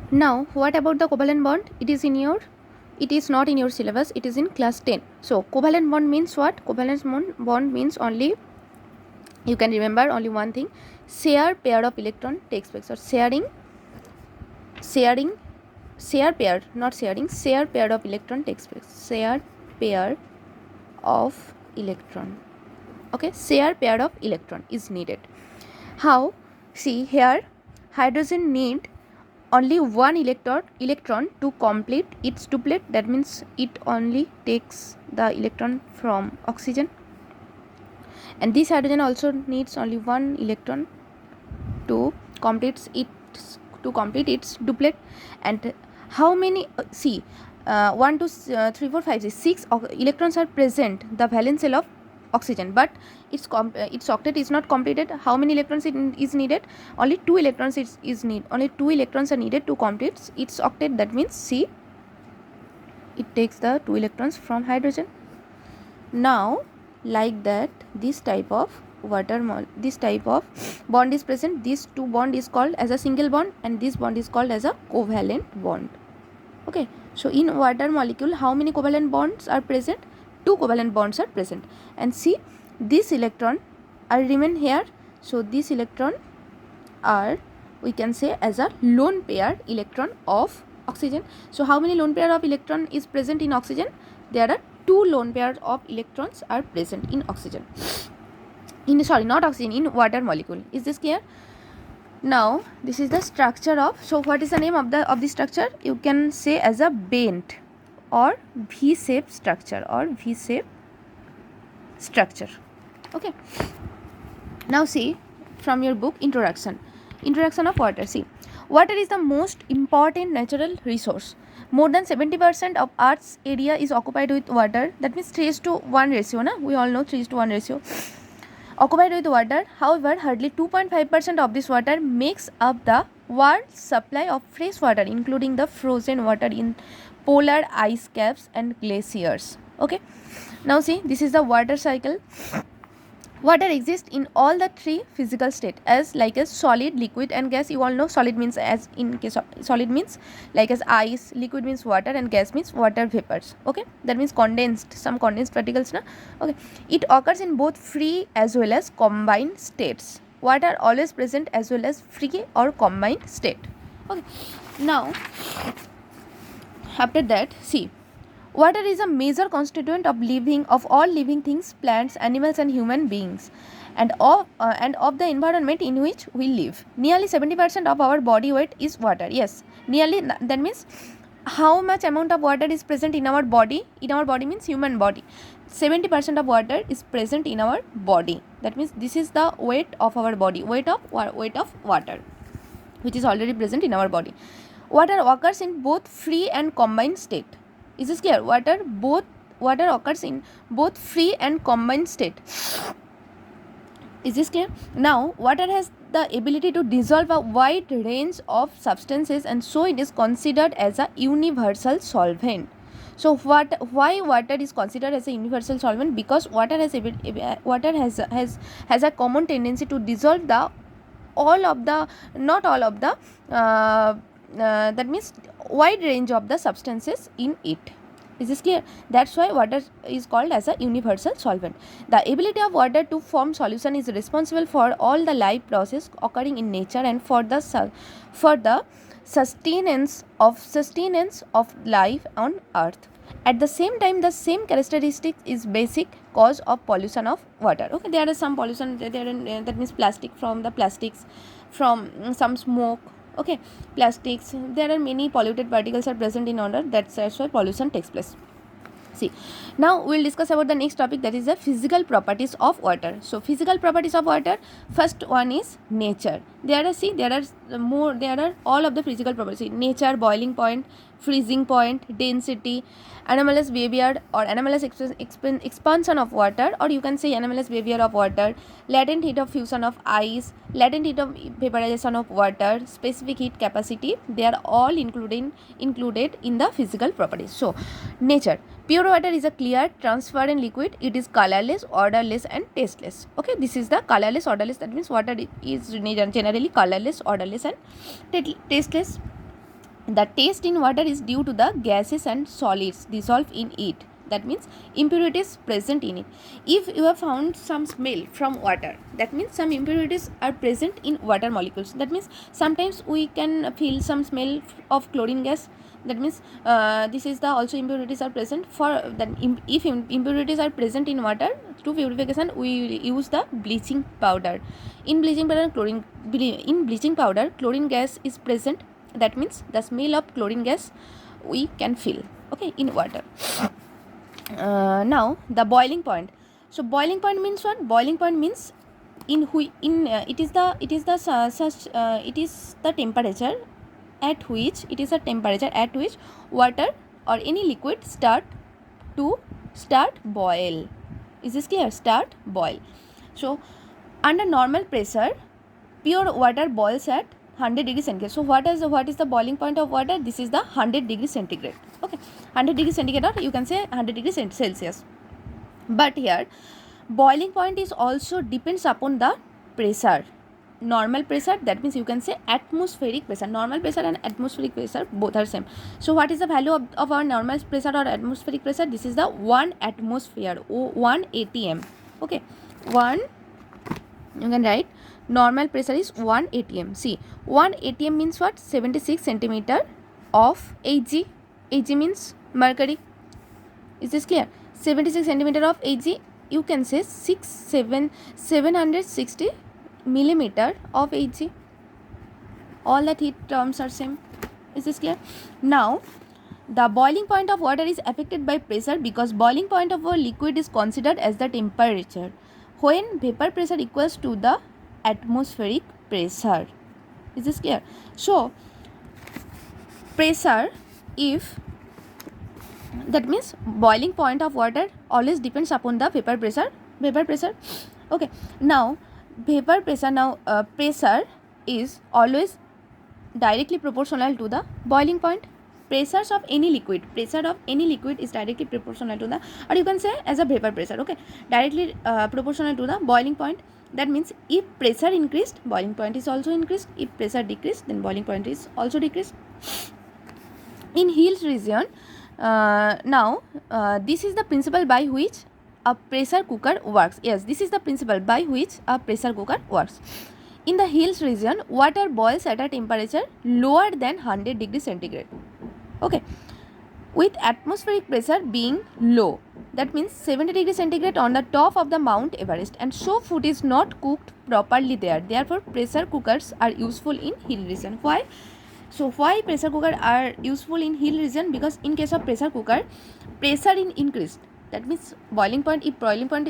Now, what about the covalent bond? It is not in your syllabus, it is in class 10. So, covalent bond means what? Bond means only, you can remember only one thing, share pair of electron takes place, or share pair, not sharing, share pair of electron takes place. Share pair of electron. Okay, share pair of electron is needed. How? See here, hydrogen need only one electron to complete its duplet. That means it only takes the electron from oxygen, and this hydrogen also needs only one electron to complete its duplet. And how many, see, 1 2 3 4 5 6 electrons are present the valence shell of oxygen, but its octet is not completed. How many electrons is needed? Only 2 electrons only 2 electrons are needed to complete its octet. That means see, it takes the 2 electrons from hydrogen. Now, like that, this type of bond is present. This two bond is called as a single bond, and this bond is called as a covalent bond. Okay, so in water molecule, how many covalent bonds are present? 2 covalent bonds are present. And see, this electron are remain here. So this electron are, we can say, as a lone pair electron of oxygen. So how many lone pair of electron is present in oxygen? There are 2 lone pairs of electrons are present in oxygen. Not oxygen, in water molecule. Is this clear? Now this is the structure of, so what is the name of the structure? You can say as a bent or V-shaped structure, Okay, now see from your book, introduction of water. See, water is the most important natural resource. More than 70% of Earth's area is occupied with water. That means 3:1 ratio, na? We all know 3:1 ratio occupied with water. However, hardly 2.5% of this water makes up the world's supply of fresh water, including the frozen water in polar ice caps and glaciers. Okay, now see, this is the water cycle. Water exists in all the 3 physical states, as like as solid, liquid and gas. You all know solid means, as in case of solid means like as ice, liquid means water, and gas means water vapors. Okay, that means some condensed particles, na? Okay, it occurs in both free as well as combined states. Water always present as well as free or combined state. Okay, now after that, see, water is a major constituent of all living things, plants, animals, and human beings, and of the environment in which we live. Nearly 70% of our body weight is water. Yes, nearly. That means how much amount of water is present in our body? In our body means human body. 70% of water is present in our body. That means this is the weight of our body, weight of water, which is already present in our body. Water occurs in both free and combined state. Is this clear? Water occurs in both free and combined state. Is this clear? Now, water has the ability to dissolve a wide range of substances, and so it is considered as a universal solvent. So, why water is considered as a universal solvent? Because water has a common tendency to dissolve not all of the that means wide range of the substances in it. Is this clear? That's why water is called as a universal solvent. The ability of water to form solution is responsible for all the life process occurring in nature and for the sustenance of life on earth. At the same time, the same characteristic is basic cause of pollution of water. Okay, there is some pollution that means plastics, from some smoke. Okay, plastics, there are many polluted particles are present in water. That's why pollution takes place. See, now we'll discuss about the next topic, that is the physical properties of water. So physical properties of water, first one is nature. There are all of the physical properties: nature, boiling point, freezing point, density, anomalous behavior or anomalous expansion of water, or you can say anomalous behavior of water, latent heat of fusion of ice, latent heat of vaporization of water, specific heat capacity. They are all included in the physical properties. So nature. Pure water is a clear, transparent liquid. It is colorless, odorless and tasteless. Okay, this is the colorless, odorless. That means water is generally colorless, odorless and tasteless. The taste in water is due to the gases and solids dissolved in it. That means impurities present in it. If you have found some smell from water, that means some impurities are present in water molecules. That means sometimes we can feel some smell of chlorine gas. That means this is the also impurities are present. For that, if impurities are present in water, to purification we use the bleaching powder. In bleaching powder, chlorine gas is present. That means the smell of chlorine gas we can feel, okay, in water. Now the boiling point. So boiling point means what? Boiling point means it is the temperature at which water or any liquid start boil. Is this clear? Start boil. So under normal pressure, pure water boils at 100 degrees centigrade. So what is the boiling point of water? This is the 100 degrees centigrade. Okay, 100 degrees centigrade, or you can say 100 degrees Celsius. But here boiling point is also depends upon the pressure. Normal pressure, that means you can say atmospheric pressure. Normal pressure and atmospheric pressure both are same. So what is the value of our normal pressure or atmospheric pressure? This is the 1 atmosphere, 1 atm. Okay, 1, you can write normal pressure is 1 atm. See, 1 atm means what? 76 centimeter of Hg. Hg means mercury. Is this clear? 76 centimeter of Hg, you can say 760 millimeter of Hg. All that heat terms are same. Is this clear? Now the boiling point of water is affected by pressure because boiling point of a liquid is considered as the temperature when vapor pressure equals to the atmospheric pressure. Is this clear? So pressure, if that means boiling point of water always depends upon the vapor pressure. Okay, now vapor pressure, pressure is always directly proportional to the boiling point. Pressure of any liquid is directly proportional to the, or you can say as a vapor pressure, okay, directly proportional to the boiling point. That means if pressure increased, boiling point is also increased. If pressure decreased, then boiling point is also decreased. In Hill's region, this is the principle by which a pressure cooker works. Yes, this is the principle by which a pressure cooker works. In the Hills region, water boils at a temperature lower than 100 degrees centigrade. Okay, with atmospheric pressure being low. That means 70 degrees centigrade on the top of the Mount Everest, and so food is not cooked properly there. Therefore, pressure cookers are useful in hill region. Why? So why pressure cooker are useful in hill region? Because in case of pressure cooker, pressure in increased. That means boiling point, if boiling point